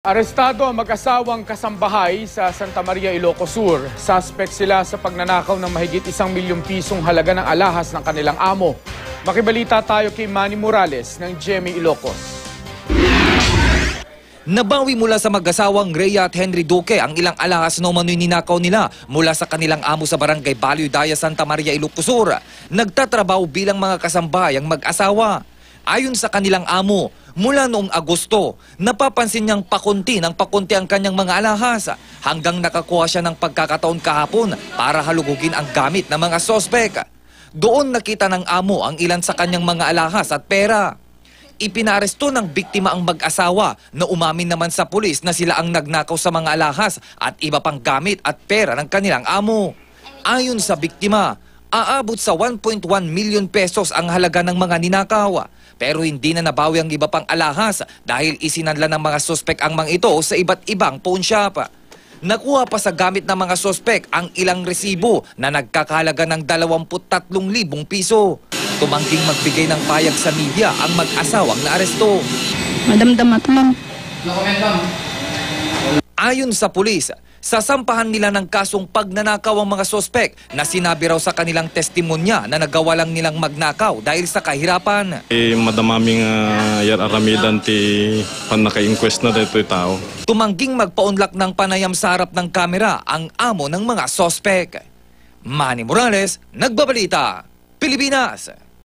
Arestado ang mag-asawang kasambahay sa Santa Maria, Ilocos Sur. Suspect sila sa pagnanakaw ng mahigit 1 milyong pisong halaga ng alahas ng kanilang amo. Makibalita tayo kay Manny Morales ng GMA Ilocos. Nabawi mula sa mag-asawang Rhea at Henry Duque ang ilang alahas na umano'y ninakaw nila mula sa kanilang amo sa barangay Balyo Daya, Santa Maria, Ilocos Sur. Nagtatrabaho bilang mga kasambahay ang mag-asawa. Ayon sa kanilang amo, mula noong Agosto, napapansin niyang pakunti ang kanyang mga alahas hanggang nakakuha siya ng pagkakataon kahapon para halugugin ang gamit ng mga sospek. Doon nakita ng amo ang ilan sa kanyang mga alahas at pera. Ipinaresto ng biktima ang mag-asawa na umamin naman sa pulis na sila ang nagnakaw sa mga alahas at iba pang gamit at pera ng kanilang amo. Ayon sa biktima, aabot sa 1.1 million pesos ang halaga ng mga ninakaw. Pero hindi na nabawi ang iba pang alahas dahil isinanla ng mga sospek ang mga ito sa iba't ibang pawn shop. Nakuha pa sa gamit ng mga sospek ang ilang resibo na nagkakahalaga ng 23,000 piso. Tumangging magbigay ng payag sa media ang mag-asawang naaresto. Madamdam at ma'am. Ayon sa pulis, sasampahan nila ng kasong pagnanakaw ang mga sospek na sinabi raw sa kanilang testimonya na nagawa lang nilang magnakaw dahil sa kahirapan. Madamaming yar aramidan ti panaka-inquest na dito tao. Tumangging magpaunlak ng panayam sa harap ng kamera ang amo ng mga sospek. Manny Morales, Nagbabalita, Pilipinas.